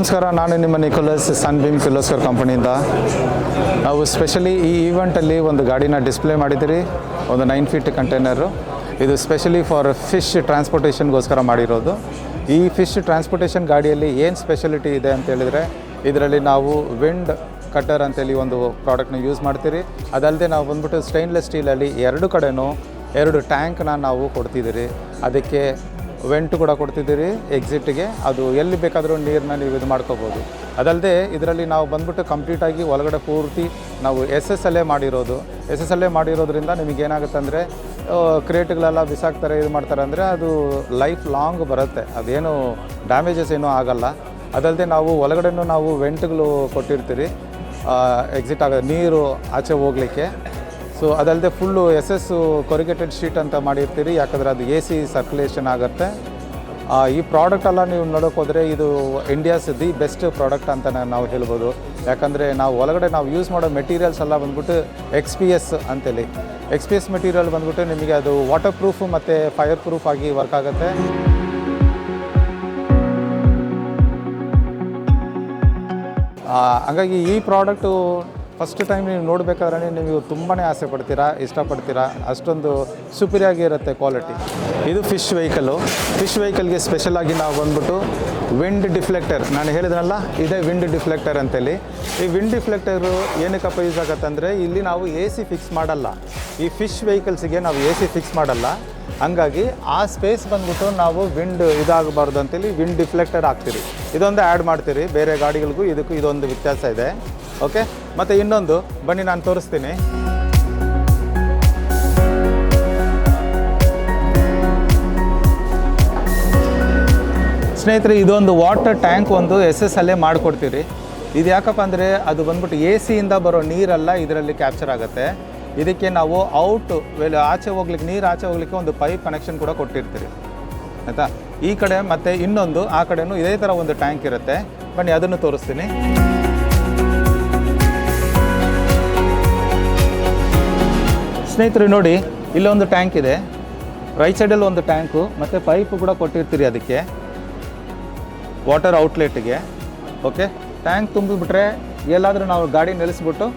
ನಮಸ್ಕಾರ, ನಾನು ನಿಮ್ಮ ನಿಕೋಲಸ್ ಸನ್ಬೀಮ್ ಕಿರ್ಲೋಸ್ಕರ್ ಕಂಪನಿಯಿಂದ. ನಾವು ಸ್ಪೆಷಲಿ ಈ ಈವೆಂಟಲ್ಲಿ ಒಂದು ಗಾಡಿನ ಡಿಸ್ಪ್ಲೇ ಮಾಡಿದ್ದೀರಿ, ಒಂದು 9 ಫೀಟ್ ಕಂಟೈನರು. ಇದು ಸ್ಪೆಷಲಿ ಫಾರ್ ಫಿಶ್ ಟ್ರಾನ್ಸ್ಪೋರ್ಟೇಷನ್ಗೋಸ್ಕರ ಮಾಡಿರೋದು. ಈ ಫಿಶ್ ಟ್ರಾನ್ಸ್ಪೋರ್ಟೇಷನ್ ಗಾಡಿಯಲ್ಲಿ ಏನು ಸ್ಪೆಷಾಲಿಟಿ ಇದೆ ಅಂತ ಹೇಳಿದರೆ, ಇದರಲ್ಲಿ ನಾವು ವಿಂಡ್ ಕಟ್ಟರ್ ಅಂತೇಳಿ ಒಂದು ಪ್ರಾಡಕ್ಟ್ನ ಯೂಸ್ ಮಾಡ್ತೀರಿ. ಅದಲ್ಲದೆ ನಾವು ಬಂದ್ಬಿಟ್ಟು ಸ್ಟೈನ್ಲೆಸ್ ಸ್ಟೀಲಲ್ಲಿ ಎರಡು ಕಡೆನೂ 2 ಟ್ಯಾಂಕ್ನ ನಾವು ಕೊಡ್ತಿದ್ದೀರಿ. ಅದಕ್ಕೆ ವೆಂಟ್ ಕೂಡ ಕೊಡ್ತಿದ್ದೀರಿ ಎಕ್ಸಿಟ್ಗೆ. ಅದು ಎಲ್ಲಿ ಬೇಕಾದರೂ ನೀರನ್ನ ನೀವು ಇದು ಮಾಡ್ಕೋಬೋದು. ಅದಲ್ಲದೆ ಇದರಲ್ಲಿ ನಾವು ಬಂದ್ಬಿಟ್ಟು ಕಂಪ್ಲೀಟಾಗಿ ಒಳಗಡೆ ಪೂರ್ತಿ ನಾವು ಎಸ್ ಅಲ್ಲೇ ಮಾಡಿರೋದ್ರಿಂದ ನಿಮಗೇನಾಗುತ್ತೆ ಅಂದರೆ ಕ್ರೇಟ್ಗಳೆಲ್ಲ ಬಿಸಾಕ್ತಾರೆ, ಇದು ಮಾಡ್ತಾರೆ ಅಂದರೆ ಅದು ಲೈಫ್ ಲಾಂಗ್ ಬರುತ್ತೆ, ಅದೇನು ಡ್ಯಾಮೇಜಸ್ ಏನೂ ಆಗಲ್ಲ. ಅದಲ್ಲದೆ ನಾವು ಒಳಗಡೆನೂ ನಾವು ವೆಂಟ್ಗಳು ಕೊಟ್ಟಿರ್ತೀರಿ, ಎಕ್ಸಿಟ್ ಆಗೋದು ನೀರು ಆಚೆ ಹೋಗಲಿಕ್ಕೆ. ಸೊ ಅದಲ್ಲದೆ ಫುಲ್ಲು ಕೊರಿಗೇಟೆಡ್ ಶೀಟ್ ಅಂತ ಮಾಡಿರ್ತೀರಿ, ಯಾಕಂದರೆ ಅದು AC ಸರ್ಕ್ಯುಲೇಷನ್ ಆಗುತ್ತೆ. ಈ ಪ್ರಾಡಕ್ಟೆಲ್ಲ ನೀವು ನೋಡೋಕೆ ಹೋದರೆ ಇದು ಇಂಡಿಯಾಸ್ ದಿ ಬೆಸ್ಟ್ ಪ್ರಾಡಕ್ಟ್ ಅಂತ ನಾವು ಹೇಳ್ಬೋದು. ಯಾಕಂದರೆ ನಾವು ಒಳಗಡೆ ನಾವು ಯೂಸ್ ಮಾಡೋ ಮೆಟೀರಿಯಲ್ಸ್ ಎಲ್ಲ ಬಂದ್ಬಿಟ್ಟು XPS ಅಂತೇಳಿ. XPS ಮೆಟೀರಿಯಲ್ ಬಂದ್ಬಿಟ್ಟು ನಿಮಗೆ ಅದು ವಾಟರ್ ಪ್ರೂಫ್ ಮತ್ತು ಫೈರ್ ಪ್ರೂಫ್ ಆಗಿ ವರ್ಕ್ ಆಗುತ್ತೆ. ಹಾಗಾಗಿ ಈ ಪ್ರಾಡಕ್ಟು ಫಸ್ಟ್ ಟೈಮ್ ನೀವು ನೋಡಬೇಕಾದ್ರೆ ನೀವು ತುಂಬಾ ಆಸೆ ಪಡ್ತೀರಾ, ಇಷ್ಟಪಡ್ತೀರಾ, ಅಷ್ಟೊಂದು ಸುಪೀರಿಯಾಗಿ ಇರುತ್ತೆ ಕ್ವಾಲಿಟಿ. ಇದು ಫಿಶ್ ವೆಹಿಕಲ್ಗೆ ಸ್ಪೆಷಲಾಗಿ ನಾವು ಬಂದ್ಬಿಟ್ಟು ವಿಂಡ್ ಡಿಫ್ಲೆಕ್ಟರ್, ನಾನು ಹೇಳಿದ್ನಲ್ಲ ಇದೇ ವಿಂಡ್ ಡಿಫ್ಲೆಕ್ಟರ್ ಅಂತೇಳಿ. ಈ ವಿಂಡ್ ಡಿಫ್ಲೆಕ್ಟರು ಏನಕ್ಕಪ್ಪ ಯೂಸ್ ಆಗುತ್ತೆ ಅಂದರೆ, ಇಲ್ಲಿ ನಾವು AC ಫಿಕ್ಸ್ ಮಾಡಲ್ಲ, ಈ ಫಿಶ್ ವೆಹಿಕಲ್ಸಿಗೆ ನಾವು AC ಫಿಕ್ಸ್ ಮಾಡಲ್ಲ. ಹಂಗಾಗಿ ಆ ಸ್ಪೇಸ್ ಬಂದ್ಬಿಟ್ಟು ನಾವು ವಿಂಡ್ ಇದಾಗಬಾರ್ದು ಅಂತೇಳಿ ವಿಂಡ್ ಡಿಫ್ಲೆಕ್ಟರ್ ಹಾಕ್ತೀರಿ. ಇದೊಂದು ಆ್ಯಡ್ ಮಾಡ್ತೀರಿ ಬೇರೆ ಗಾಡಿಗಳಿಗೂ, ಇದಕ್ಕೂ ಇದೊಂದು ವ್ಯತ್ಯಾಸ ಇದೆ. ಓಕೆ, ಮತ್ತು ಇನ್ನೊಂದು ಬನ್ನಿ ನಾನು ತೋರಿಸ್ತೀನಿ. ಸ್ನೇಹಿತರೆ, ಇದೊಂದು ವಾಟರ್ ಟ್ಯಾಂಕ್ ಒಂದು SS ಅಲ್ಲೇ ಮಾಡಿಕೊಡ್ತೀರಿ. ಇದು ಯಾಕಪ್ಪ ಅಂದರೆ ಅದು ಬಂದ್ಬಿಟ್ಟು AC ಬರೋ ನೀರೆಲ್ಲ ಇದರಲ್ಲಿ ಕ್ಯಾಪ್ಚರ್ ಆಗುತ್ತೆ. ಇದಕ್ಕೆ ನಾವು ಆಚೆ ಹೋಗ್ಲಿಕ್ಕೆ, ನೀರು ಆಚೆ ಹೋಗ್ಲಿಕ್ಕೆ ಒಂದು ಪೈಪ್ ಕನೆಕ್ಷನ್ ಕೂಡ ಕೊಟ್ಟಿರ್ತೀರಿ, ಆಯಿತಾ. ಈ ಕಡೆ ಮತ್ತು ಇನ್ನೊಂದು ಆ ಕಡೆನೂ ಇದೇ ಥರ ಒಂದು ಟ್ಯಾಂಕ್ ಇರುತ್ತೆ. ಬನ್ನಿ ಅದನ್ನು ತೋರಿಸ್ತೀನಿ. ಸ್ನೇಹಿತರೆ ನೋಡಿ, ಇಲ್ಲೊಂದು ಟ್ಯಾಂಕ್ ಇದೆ, ರೈಟ್ ಸೈಡಲ್ಲಿ ಒಂದು ಟ್ಯಾಂಕು ಮತ್ತು ಪೈಪು ಕೂಡ ಕೊಟ್ಟಿರ್ತೀರಿ ಅದಕ್ಕೆ ವಾಟರ್ ಔಟ್ಲೆಟ್ಗೆ. ಓಕೆ, ಟ್ಯಾಂಕ್ ತುಂಬಿಬಿಟ್ರೆ ಎಲ್ಲಾದರೂ ನಾವು ಗಾಡಿ ನಿಲ್ಲಿಸ್ಬಿಟ್ಟು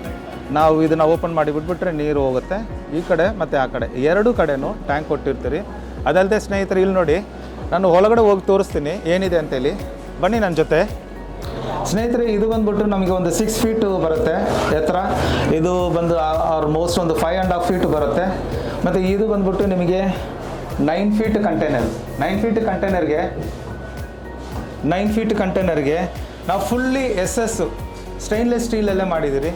ನಾವು ಇದನ್ನು ಓಪನ್ ಮಾಡಿ ಬಿಟ್ಬಿಟ್ರೆ ನೀರು ಹೋಗುತ್ತೆ. ಈ ಕಡೆ ಮತ್ತು ಆ ಕಡೆ ಎರಡು ಕಡೆನೂ ಟ್ಯಾಂಕ್ ಕೊಟ್ಟಿರ್ತೀರಿ. ಅದಲ್ಲದೆ ಸ್ನೇಹಿತರೆ, ಇಲ್ಲಿ ನೋಡಿ, ನಾನು ಒಳಗಡೆ ಹೋಗಿ ತೋರಿಸ್ತೀನಿ ಏನಿದೆ ಅಂತೇಳಿ. ಬನ್ನಿ ನನ್ನ ಜೊತೆ. ಸ್ನೇಹಿತರೆ, ಇದು ಬಂದ್ಬಿಟ್ಟು ನಮಗೆ ಒಂದು 6 ಫೀಟ್ ಬರುತ್ತೆ ಎತ್ತರ. ಇದು ಬಂದು ಆಲ್ಮೋಸ್ಟ್ ಒಂದು 5.5 ಫೀಟ್ ಬರುತ್ತೆ. ಮತ್ತು ಇದು ಬಂದ್ಬಿಟ್ಟು ನಿಮಗೆ 9 ಫೀಟ್ ಕಂಟೈನರ್. 9 ಫೀಟ್ ಕಂಟೈನರ್ಗೆ ನಾವು ಫುಲ್ಲಿ SS ಸ್ಟೈನ್ಲೆಸ್ ಸ್ಟೀಲಲ್ಲೇ ಮಾಡಿದ್ದೀರಿ.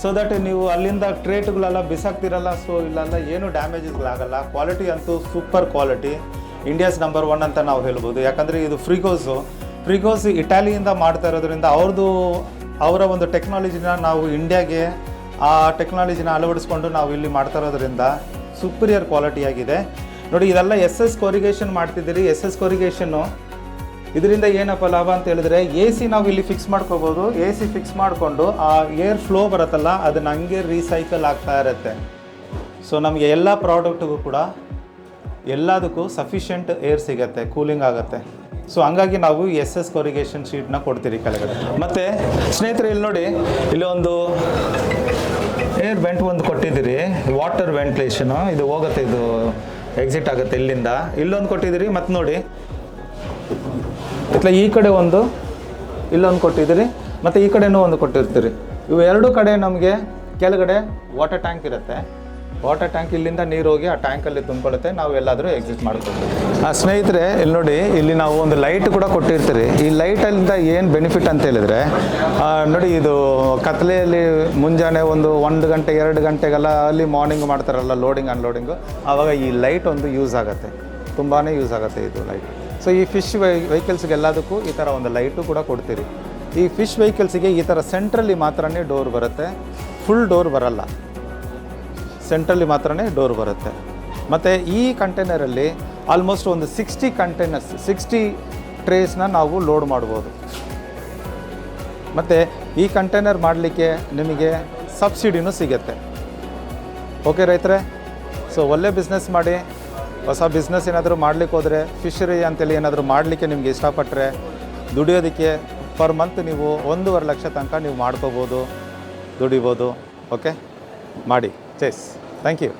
ಸೊ ದಟ್ ನೀವು ಅಲ್ಲಿಂದ ಟ್ರೇಟ್ಗಳೆಲ್ಲ ಬಿಸಾಕ್ತಿರಲ್ಲ, ಸೊ ಇಲ್ಲೆಲ್ಲ ಏನೂ ಡ್ಯಾಮೇಜಸ್ಗಳಾಗಲ್ಲ. ಕ್ವಾಲಿಟಿ ಅಂತೂ ಸೂಪರ್ ಕ್ವಾಲಿಟಿ, ಇಂಡಿಯಾಸ್ ನಂಬರ್ 1 ಅಂತ ನಾವು ಹೇಳ್ಬೋದು. ಯಾಕಂದರೆ ಇದು ಫ್ರಿಗೋಸ್ ಇಟಾಲಿಯಿಂದ ಮಾಡ್ತಾ ಇರೋದ್ರಿಂದ ಅವರ ಒಂದು ಟೆಕ್ನಾಲಜಿನ ನಾವು ಇಂಡಿಯಾಗೆ ಆ ಟೆಕ್ನಾಲಜಿನ ಅಳವಡಿಸ್ಕೊಂಡು ನಾವು ಇಲ್ಲಿ ಮಾಡ್ತಾ ಇರೋದ್ರಿಂದ ಸುಪೀರಿಯರ್ ಕ್ವಾಲಿಟಿಯಾಗಿದೆ. ನೋಡಿ, ಇದೆಲ್ಲ SS ಕೊರಿಗೇಷನ್ ಮಾಡ್ತಿದ್ದೀರಿ. SS ಕೊರಿಗೇಷನ್ನು ಇದರಿಂದ ಏನಪ್ಪ ಲಾಭ ಅಂತ ಹೇಳಿದ್ರೆ, AC ನಾವು ಇಲ್ಲಿ ಫಿಕ್ಸ್ ಮಾಡ್ಕೋಬೋದು. AC ಫಿಕ್ಸ್ ಮಾಡಿಕೊಂಡು ಆ ಏರ್ ಫ್ಲೋ ಬರುತ್ತಲ್ಲ, ಅದನ್ನು ಹಂಗೆ ರೀಸೈಕಲ್ ಆಗ್ತಾ ಇರುತ್ತೆ. ಸೊ ನಮಗೆ ಎಲ್ಲ ಪ್ರಾಡಕ್ಟ್ಗೂ ಕೂಡ ಎಲ್ಲದಕ್ಕೂ ಸಫಿಷಿಯೆಂಟ್ ಏರ್ ಸಿಗುತ್ತೆ, ಕೂಲಿಂಗ್ ಆಗುತ್ತೆ. ಸೊ ಹಂಗಾಗಿ ನಾವು SS ಕೊರಿಗೇಷನ್ ಶೀಟ್ನ ಕೊಡ್ತೀರಿ ಕೆಳಗಡೆ. ಮತ್ತು ಸ್ನೇಹಿತರೆ, ಇಲ್ಲಿ ನೋಡಿ, ಇಲ್ಲಿ ಒಂದು ಏರ್ ವೆಂಟ್ ಒಂದು ಕೊಟ್ಟಿದ್ದೀರಿ, ವಾಟರ್ ವೆಂಟಿಲೇಷನು. ಇದು ಹೋಗುತ್ತೆ, ಇದು ಎಕ್ಸಿಟ್ ಆಗುತ್ತೆ ಇಲ್ಲಿಂದ. ಇಲ್ಲೊಂದು ಕೊಟ್ಟಿದ್ದೀರಿ. ಮತ್ತು ನೋಡಿ, ಈ ಕಡೆ ಒಂದು, ಇಲ್ಲೊಂದು ಕೊಟ್ಟಿದ್ದೀರಿ, ಮತ್ತು ಈ ಕಡೆನೂ ಒಂದು ಕೊಟ್ಟಿರ್ತೀರಿ. ಇವು ಎರಡು ಕಡೆ ನಮಗೆ ಕೆಳಗಡೆ ವಾಟರ್ ಟ್ಯಾಂಕ್ ಇರುತ್ತೆ. ವಾಟರ್ ಟ್ಯಾಂಕ್ ಇಲ್ಲಿಂದ ನೀರು ಹೋಗಿ ಆ ಟ್ಯಾಂಕಲ್ಲಿ ತುಂಬಿಕೊಳ್ಳುತ್ತೆ, ನಾವು ಎಲ್ಲಾದರೂ ಎಕ್ಸಿಟ್ ಮಾಡ್ಕೊಳ್ತೀವಿ. ಸ್ನೇಹಿತರೆ, ಇಲ್ಲಿ ನೋಡಿ, ಇಲ್ಲಿ ನಾವು ಒಂದು ಲೈಟ್ ಕೂಡ ಕೊಟ್ಟಿರ್ತೀರಿ. ಈ ಲೈಟಲ್ಲಿಂದ ಏನು ಬೆನಿಫಿಟ್ ಅಂತ ಹೇಳಿದರೆ, ನೋಡಿ, ಇದು ಕತ್ಲೆಯಲ್ಲಿ ಮುಂಜಾನೆ ಒಂದು 1 ಗಂಟೆ 2 ಗಂಟೆಗೆಲ್ಲ ಅಲ್ಲಿ ಮಾರ್ನಿಂಗ್ ಮಾಡ್ತಾರಲ್ಲ ಲೋಡಿಂಗ್ ಅನ್ಲೋಡಿಂಗು, ಆವಾಗ ಈ ಲೈಟ್ ಒಂದು ಯೂಸ್ ಆಗುತ್ತೆ, ತುಂಬಾ ಯೂಸ್ ಆಗುತ್ತೆ ಇದು ಲೈಟ್. ಸೊ ಈ ಫಿಶ್ ವೆಹಿಕಲ್ಸ್ಗೆಲ್ಲದಕ್ಕೂ ಈ ಥರ ಒಂದು ಲೈಟು ಕೂಡ ಕೊಡ್ತೀರಿ. ಈ ಫಿಶ್ ವೆಹಿಕಲ್ಸಿಗೆ ಈ ಥರ ಸೆಂಟ್ರಲ್ಲಿ ಮಾತ್ರನೇ ಡೋರ್ ಬರುತ್ತೆ, ಫುಲ್ ಡೋರ್ ಬರಲ್ಲ, ಸೆಂಟ್ರಲ್ಲಿ ಮಾತ್ರನೇ ಡೋರ್ ಬರುತ್ತೆ. ಮತ್ತು ಈ ಕಂಟೈನರಲ್ಲಿ ಆಲ್ಮೋಸ್ಟ್ ಒಂದು 60 ಟ್ರೇಸ್ನ ನಾವು ಲೋಡ್ ಮಾಡ್ಬೋದು. ಮತ್ತು ಈ ಕಂಟೈನರ್ ಮಾಡಲಿಕ್ಕೆ ನಿಮಗೆ ಸಬ್ಸಿಡಿನೂ ಸಿಗುತ್ತೆ. ಓಕೆ ರೈತರೇ, ಸೊ ಒಳ್ಳೆ ಬಿಸ್ನೆಸ್ ಮಾಡಿ, ಹೊಸ ಬಿಸ್ನೆಸ್ ಏನಾದರೂ ಮಾಡಲಿಕ್ಕೆ ಹೋದರೆ, ಫಿಶರಿ ಅಂತೇಳಿ ಏನಾದರೂ ಮಾಡಲಿಕ್ಕೆ ನಿಮಗೆ ಇಷ್ಟಪಟ್ಟರೆ, ದುಡಿಯೋದಕ್ಕೆ ಪರ್ ಮಂತ್ ನೀವು 1.5 ಲಕ್ಷ ತನಕ ನೀವು ಮಾಡ್ಕೋಬೋದು, ದುಡಿಬೋದು. ಓಕೆ, ಮಾಡಿ. ಚೆಸ್. Thank you.